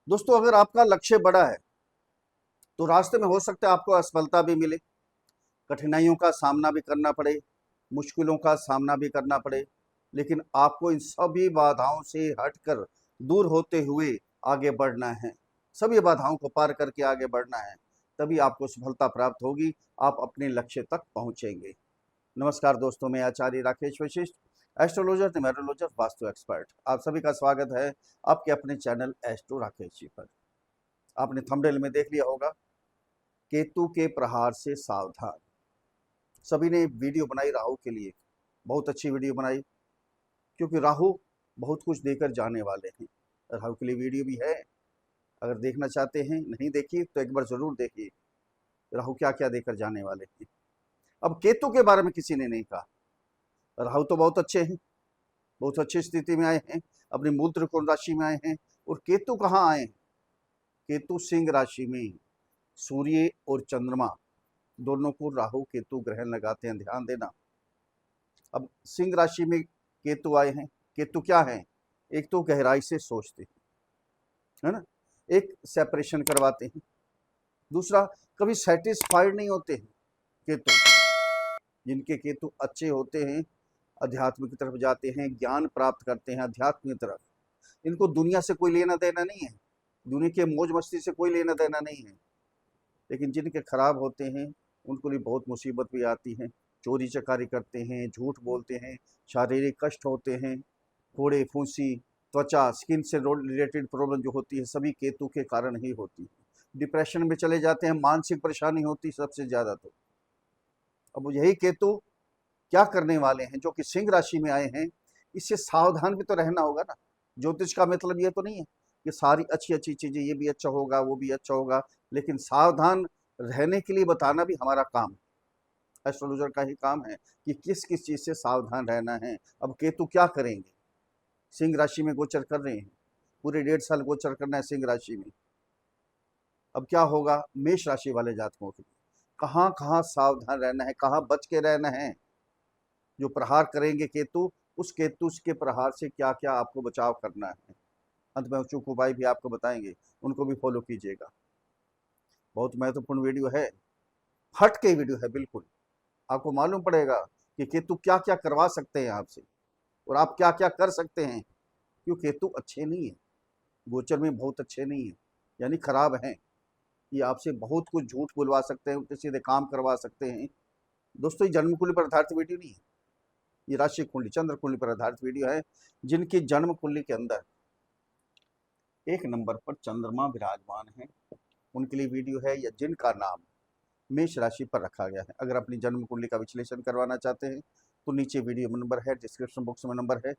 दोस्तों, अगर आपका लक्ष्य बड़ा है तो रास्ते में हो सकता है आपको असफलता भी मिले, कठिनाइयों का सामना भी करना पड़े, मुश्किलों का सामना भी करना पड़े, लेकिन आपको इन सभी बाधाओं से हटकर दूर होते हुए आगे बढ़ना है। सभी बाधाओं को पार करके आगे बढ़ना है, तभी आपको सफलता प्राप्त होगी, आप अपने लक्ष्य तक पहुंचेंगे। नमस्कार दोस्तों, मैं आचार्य राकेश वशिष्ठ, एस्ट्रोलॉजर, न्यूमेरोलॉजर, वास्तु एक्सपर्ट। आप सभी का स्वागत है आपके अपने चैनल एस्ट्रो राकेश जी पर। आपने थंबनेल में देख लिया होगा, केतु के प्रहार से सावधान। सभी ने वीडियो बनाई राहु के लिए, बहुत अच्छी वीडियो बनाई, क्योंकि राहु बहुत कुछ देकर जाने वाले हैं। राहु के लिए वीडियो भी है, अगर देखना चाहते हैं, नहीं देखी तो एक बार जरूर देखिए राहु क्या क्या देकर जाने वाले हैं। अब केतु के बारे में किसी ने नहीं कहा। राहु तो बहुत अच्छे हैं, बहुत अच्छी स्थिति में आए हैं, अपनी मूल त्रिकोण राशि में आए हैं। और केतु कहाँ आए हैं? केतु सिंह राशि में सूर्य और चंद्रमा दोनों को राहु केतु ग्रहण लगाते हैं, ध्यान देना। अब सिंह राशि में केतु आए हैं। केतु क्या है? एक तो गहराई से सोचते हैं, है ना, एक सेपरेशन करवाते हैं। दूसरा, कभी सेटिस्फाइड नहीं होते हैं केतु। जिनके केतु अच्छे होते हैं, अध्यात्म की तरफ जाते हैं, ज्ञान प्राप्त करते हैं अध्यात्म की तरफ। इनको दुनिया से कोई लेना देना नहीं है, दुनिया के मौज मस्ती से कोई लेना देना नहीं है। लेकिन जिनके खराब होते हैं उनको लिए बहुत मुसीबत भी आती है। चोरी चकारी करते हैं, झूठ बोलते हैं, शारीरिक कष्ट होते हैं, फोड़े फुंसी, त्वचा, स्किन से रिलेटेड प्रॉब्लम जो होती है सभी केतु के कारण ही होती है। डिप्रेशन में चले जाते हैं, मानसिक परेशानी होती सबसे ज्यादा। तो अब यही केतु क्या करने वाले हैं जो कि सिंह राशि में आए हैं, इससे सावधान भी तो रहना होगा ना। ज्योतिष का मतलब ये तो नहीं है कि सारी अच्छी अच्छी चीजें, ये भी अच्छा होगा वो भी अच्छा होगा, लेकिन सावधान रहने के लिए बताना भी हमारा काम, एस्ट्रोलॉजर का ही काम है कि किस किस चीज से सावधान रहना है। अब केतु क्या करेंगे? सिंह राशि में गोचर कर रहे हैं, पूरे 1.5 साल गोचर करना है सिंह राशि में। अब क्या होगा मेष राशि वाले जातकों के लिए? कहाँ कहाँ सावधान रहना है, कहाँ बच के रहना है? जो प्रहार करेंगे केतु, उस केतु के प्रहार से क्या क्या आपको बचाव करना है, अंत में उचित उपाय भी आपको बताएंगे, उनको भी फॉलो कीजिएगा। बहुत महत्वपूर्ण वीडियो है, हट के वीडियो है बिल्कुल। आपको मालूम पड़ेगा कि केतु क्या क्या करवा सकते हैं आपसे, और आप क्या क्या कर सकते हैं। क्यों? केतु अच्छे नहीं है, गोचर में बहुत अच्छे नहीं है, यानी खराब हैं। ये आपसे बहुत कुछ झूठ बुलवा सकते हैं, उल्टे सीधे काम करवा सकते हैं। दोस्तों, ये जन्म कुंडली पर आधारित वीडियो नहीं है, ये राशि कुंडली, चंद्र कुंडली पर आधारित वीडियो है। जिनकी जन्म कुंडली के अंदर 1 नंबर पर चंद्रमा विराजमान है, उनके लिए वीडियो है, या जिनका नाम मेष राशि पर रखा गया है। अगर अपनी जन्म कुंडली का विश्लेषण करवाना चाहते हैं तो नीचे वीडियो में नंबर है, डिस्क्रिप्शन बॉक्स में नंबर है,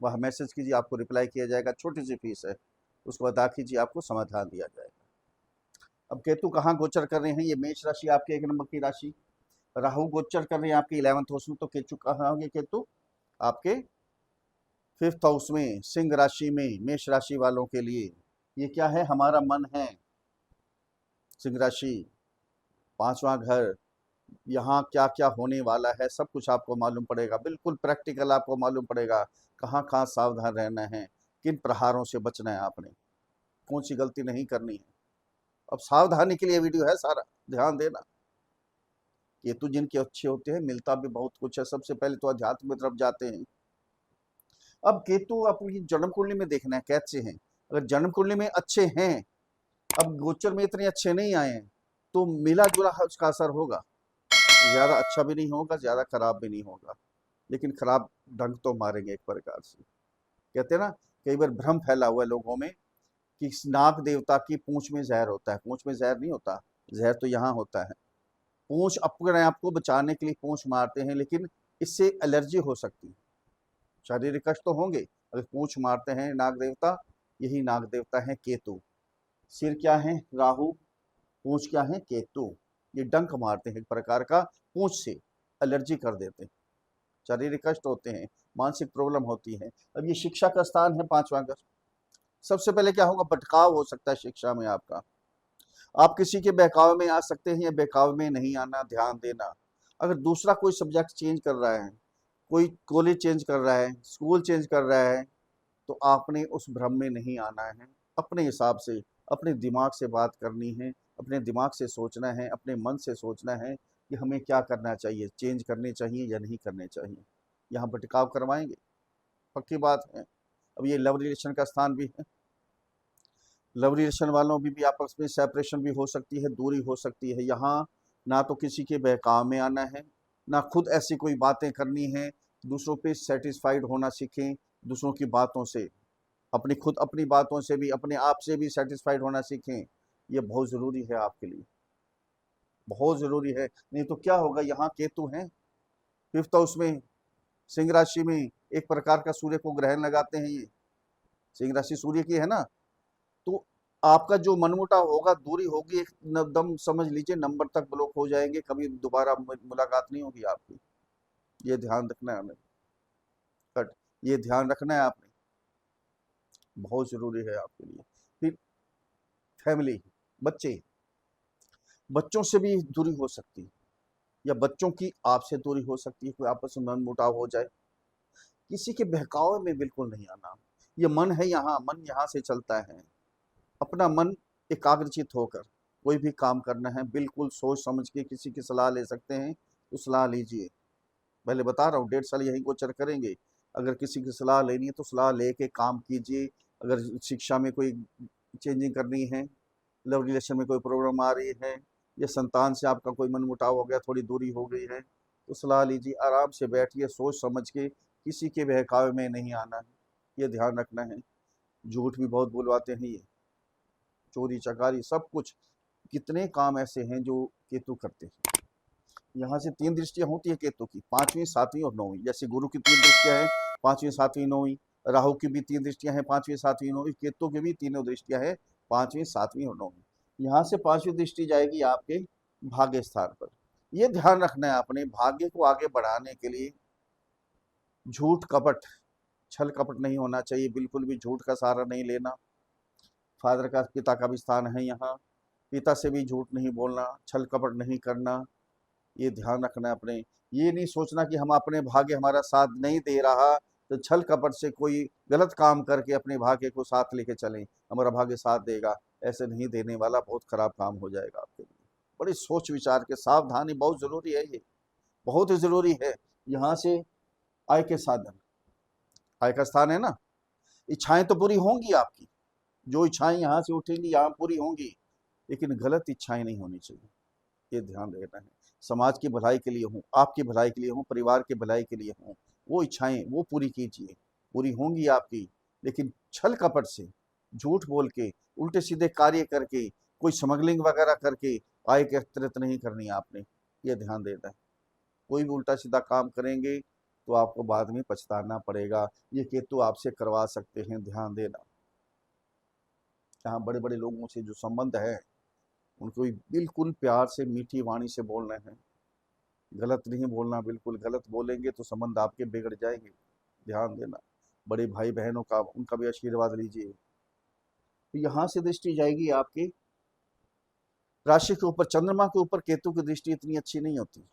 वह मैसेज कीजिए, आपको रिप्लाई किया जाएगा। छोटी सी फीस है, उसको अदा कीजिए, आपको समाधान दिया जाएगा। अब केतु कहाँ गोचर कर रहे हैं? ये मेष राशि आपके 1 नंबर की राशि। राहु गोचर कर रहे हैं आपके 11th हाउस में, तो केतु कहाँ होंगे? केतु आपके 5th हाउस में, सिंह राशि में। मेष राशि वालों के लिए ये क्या है? हमारा मन है। सिंह राशि 5वां घर, यहाँ क्या क्या होने वाला है सब कुछ आपको मालूम पड़ेगा, बिल्कुल प्रैक्टिकल आपको मालूम पड़ेगा। कहाँ कहाँ सावधान रहना है, किन प्रहारों से बचना है, आपने कौन सी गलती नहीं करनी है। अब सावधानी के लिए वीडियो है सारा, ध्यान देना। केतु जिनके अच्छे होते हैं, मिलता भी बहुत कुछ है। सबसे पहले तो अध्यात्म की तरफ जाते हैं। अब केतु अपनी जन्म कुंडली में देखना है कैसे हैं। अगर जन्म कुंडली में अच्छे हैं, अब गोचर में इतने अच्छे नहीं आए हैं, तो मिला जुला उसका असर होगा। ज्यादा अच्छा भी नहीं होगा, ज्यादा खराब भी नहीं होगा, लेकिन खराब ढंग तो मारेंगे एक प्रकार से। कहते हैं ना, कई बार भ्रम फैला हुआ है लोगों में कि इस नाग देवता की पूंछ में जहर होता है। पूंछ में जहर नहीं होता, जहर तो यहाँ होता है। पूंछ अपने आप को बचाने के लिए पूंछ मारते हैं, लेकिन इससे एलर्जी हो सकती है, शारीरिक कष्ट तो होंगे। अगर पूंछ मारते हैं नाग देवता, यही नाग देवता है केतु। सिर क्या है? राहु। पूंछ क्या है? केतु। ये डंक मारते हैं एक प्रकार का, पूंछ से एलर्जी कर देते हैं, शारीरिक कष्ट होते हैं, मानसिक प्रॉब्लम होती है। अब ये शिक्षा का स्थान है 5वां घर। सबसे पहले क्या होगा? भटकाव हो सकता है शिक्षा में आपका। आप किसी के बहकावे में आ सकते हैं या बहकावे में नहीं आना, ध्यान देना। अगर दूसरा कोई सब्जेक्ट चेंज कर रहा है, कोई कॉलेज चेंज कर रहा है, स्कूल चेंज कर रहा है, तो आपने उस भ्रम में नहीं आना है। अपने हिसाब से, अपने दिमाग से बात करनी है, अपने दिमाग से सोचना है, अपने मन से सोचना है कि हमें क्या करना चाहिए, चेंज करने चाहिए या नहीं करने चाहिए। यहाँ भटकाव करवाएंगे, पक्की बात है। अब ये लव रिलेशन का स्थान भी है, लव रिलेशन वालों भी आपस में सेपरेशन भी हो सकती है, दूरी हो सकती है। यहाँ ना तो किसी के बहकाव में आना है, ना खुद ऐसी कोई बातें करनी है, दूसरों पे सेटिस्फाइड होना सीखें, दूसरों की बातों से, अपनी खुद अपनी बातों से भी, अपने आप से भी सेटिस्फाइड होना सीखें। ये बहुत ज़रूरी है आपके लिए, बहुत ज़रूरी है। नहीं तो क्या होगा, यहाँ केतु हैं फिफ्थ हाउस में, सिंह राशि में, एक प्रकार का सूर्य को ग्रहण लगाते हैं ये, सिंह राशि सूर्य की है ना। तो आपका जो मनमुटाव होगा, दूरी होगी, एकदम समझ लीजिए नंबर तक ब्लॉक हो जाएंगे, कभी दोबारा मुलाकात नहीं होगी आपकी। ये ध्यान रखना है हमें, कट, ये ध्यान रखना है आपने, बहुत जरूरी है आपके लिए। फिर फैमिली, बच्चे, बच्चों से भी दूरी हो सकती है, या बच्चों की आपसे दूरी हो सकती है, कोई आपस में मनमुटाव हो जाए। किसी के बहकावे में बिल्कुल नहीं आना। ये मन है यहाँ, मन यहाँ से चलता है। अपना मन एकाग्रचित होकर कोई भी काम करना है, बिल्कुल सोच समझ के। किसी की सलाह ले सकते हैं तो सलाह लीजिए, पहले बता रहा हूँ 1.5 साल यही गोचर करेंगे। अगर किसी की सलाह लेनी है तो सलाह लेके काम कीजिए। अगर शिक्षा में कोई चेंजिंग करनी है, लव रिलेशन में कोई प्रॉब्लम आ रही है, या संतान से आपका कोई मनमुटाव हो गया, थोड़ी दूरी हो गई है, तो सलाह लीजिए, आराम से बैठिए, सोच समझ के, किसी के बहकावे में नहीं आना है, ये ध्यान रखना है। झूठ भी बहुत बुलवाते हैं ये, चोरी चकारी सब कुछ, कितने काम ऐसे हैं जो केतु करते हैं। यहाँ से 3 दृष्टियां होती है केतु की, 5वीं 7वीं और 9वीं। जैसे गुरु की 3 दृष्टियां हैं, 5वीं 7वीं 9वीं। राहु की भी 3 दृष्टियां हैं, 5वीं 7वीं 9वीं। केतु की भी तीनों दृष्टियां हैं, 5वीं 7वीं और 9वीं। यहाँ से 5वीं दृष्टि जाएगी आपके भाग्य स्थान पर। ये ध्यान रखना है आपने, भाग्य को आगे बढ़ाने के लिए झूठ कपट, छल कपट नहीं होना चाहिए, बिल्कुल भी झूठ का सहारा नहीं लेना। फादर का, पिता का भी स्थान है यहाँ, पिता से भी झूठ नहीं बोलना, छल कपट नहीं करना, ये ध्यान रखना है अपने। ये नहीं सोचना कि हम अपने भाग्य हमारा साथ नहीं दे रहा तो छल कपट से कोई गलत काम करके अपने भाग्य को साथ लेके चलें, हमारा भाग्य साथ देगा, ऐसे नहीं देने वाला, बहुत खराब काम हो जाएगा आपके लिए। बड़ी सोच विचार के, सावधानी बहुत जरूरी है, ये बहुत ही जरूरी है। यहाँ से आय के साधन, आय का स्थान है ना, इच्छाएं तो पूरी होंगी आपकी, जो इच्छाएं यहाँ से उठेंगी यहाँ पूरी होंगी, लेकिन गलत इच्छाएं नहीं होनी चाहिए, ये ध्यान देना है। समाज की भलाई के लिए हूँ, आपकी भलाई के लिए हूँ, परिवार की भलाई के लिए हूँ, वो इच्छाएं वो पूरी कीजिए, पूरी होंगी आपकी। लेकिन छल कपट से, झूठ बोल के, उल्टे सीधे कार्य करके, कोई स्मगलिंग वगैरह करके आय एकत्रित नहीं करनी है आपने, ये ध्यान देना है। कोई भी उल्टा सीधा काम करेंगे तो आपको बाद में पछताना पड़ेगा, ये केतु आपसे करवा सकते हैं, ध्यान देना। जहाँ बड़े बड़े लोगों से जो संबंध है, उनको बिल्कुल प्यार से, मीठी वाणी से बोलना है, गलत नहीं बोलना, बिल्कुल गलत बोलेंगे तो संबंध आपके बिगड़ जाएंगे, ध्यान देना। बड़े भाई बहनों का, उनका भी आशीर्वाद लीजिए। तो यहाँ से दृष्टि जाएगी आपकी राशि के ऊपर, चंद्रमा के ऊपर केतु की दृष्टि इतनी अच्छी नहीं होती।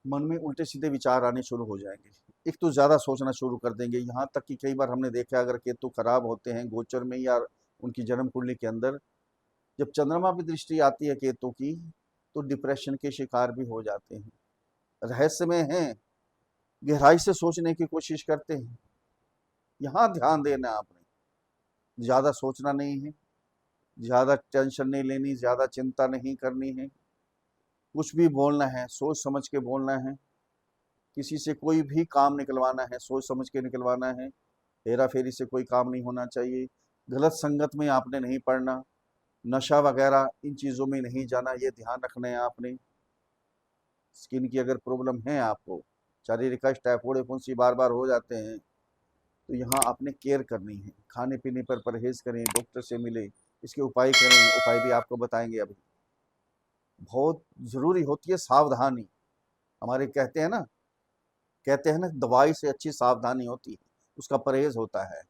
मन में उल्टे सीधे विचार आने शुरू हो जाएंगे, एक तो ज्यादा सोचना शुरू कर देंगे। यहाँ तक कि कई बार हमने देखा, अगर केतु खराब होते हैं गोचर में या उनकी जन्म कुंडली के अंदर, जब चंद्रमा की दृष्टि आती है केतु की, तो डिप्रेशन के शिकार भी हो जाते हैं। रहस्य में है, गहराई से सोचने की कोशिश करते हैं। यहाँ ध्यान देना है आपने, ज्यादा सोचना नहीं है, ज्यादा टेंशन नहीं लेनी, ज्यादा चिंता नहीं करनी है। कुछ भी बोलना है सोच समझ के बोलना है, किसी से कोई भी काम निकलवाना है सोच समझ के निकलवाना है। हेरा फेरी से कोई काम नहीं होना चाहिए, गलत संगत में आपने नहीं पड़ना, नशा वगैरह इन चीज़ों में नहीं जाना, ये ध्यान रखना है आपने। स्किन की अगर प्रॉब्लम है आपको, शारीरिक कष्ट, टाइफाइड, फुंसी बार बार हो जाते हैं, तो यहाँ आपने केयर करनी है। खाने पीने पर परहेज करें, डॉक्टर से मिले, इसके उपाय करें, उपाय भी आपको बताएंगे अभी। बहुत ज़रूरी होती है सावधानी, हमारे कहते हैं ना दवाई से अच्छी सावधानी होती है, उसका परहेज होता है।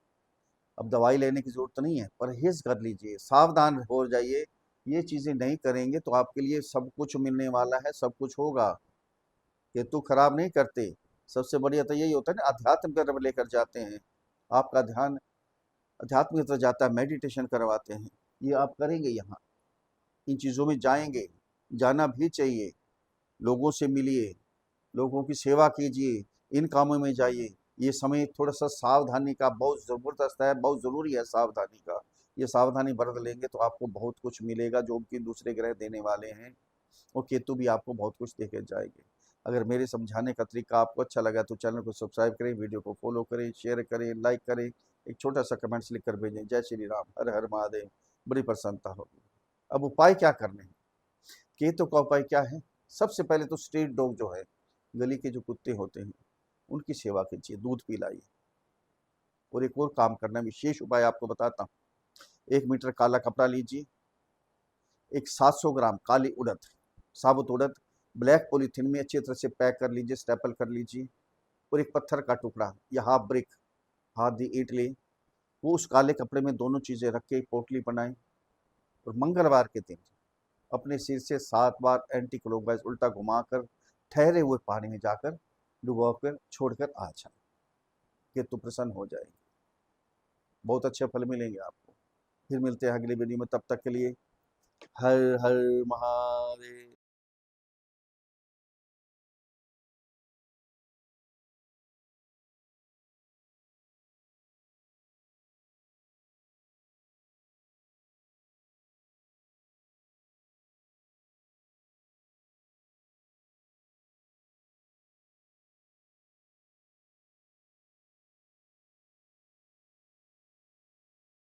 अब दवाई लेने की जरूरत नहीं है, परहेज कर लीजिए, सावधान हो जाइए। ये चीज़ें नहीं करेंगे तो आपके लिए सब कुछ मिलने वाला है, सब कुछ होगा। केतु खराब नहीं करते, सबसे बढ़िया तो यही होता है ना, अध्यात्म की तरफ लेकर जाते हैं। आपका ध्यान अध्यात्म की तरफ जाता है, मेडिटेशन करवाते हैं। ये आप करेंगे यहाँ, इन चीज़ों में जाएंगे, जाना भी चाहिए। लोगों से मिलिए, लोगों की सेवा कीजिए, इन कामों में जाइए। ये समय थोड़ा सा सावधानी का बहुत ज़बरदस्त है, बहुत ज़रूरी है सावधानी का। ये सावधानी बरत लेंगे तो आपको बहुत कुछ मिलेगा जो कि दूसरे ग्रह देने वाले हैं, और केतु भी आपको बहुत कुछ देके जाएंगे। अगर मेरे समझाने का तरीका आपको अच्छा लगा तो चैनल को सब्सक्राइब करें, वीडियो को फॉलो करें, शेयर करें, लाइक करें, एक छोटा सा कमेंट्स लिख कर भेजें। जय श्री राम, हर हर महादेव। बड़ी प्रसन्नता होगी। अब उपाय क्या करने हैं? केतु का उपाय क्या है? सबसे पहले तो स्ट्रीट डॉग जो है, गली के जो कुत्ते होते हैं, उनकी सेवा कीजिए, दूध पिलाइए। और एक और काम करना है, विशेष उपाय आपको बताता हूँ। 1 मीटर काला कपड़ा लीजिए, एक 700 ग्राम काली उड़द, साबुत उड़द ब्लैक पॉलीथीन में अच्छी तरह से पैक कर लीजिए, स्टेपल कर लीजिए। और एक पत्थर का टुकड़ा या हाफ ब्रिक, आधी ईंट ले, वो उस काले कपड़े में दोनों चीज़ें रख के एक पोटली बनाएं। और मंगलवार के दिन अपने सिर से 7 बार एंटी क्लॉकवाइज उल्टा घुमाकर ठहरे हुए पानी में जाकर डुबोकर छोड़कर आ जाए, केतु प्रसन्न हो जाएंगे। बहुत अच्छे फल मिलेंगे आपको। फिर मिलते हैं अगली वीडियो में, तब तक के लिए हर हर महादेव।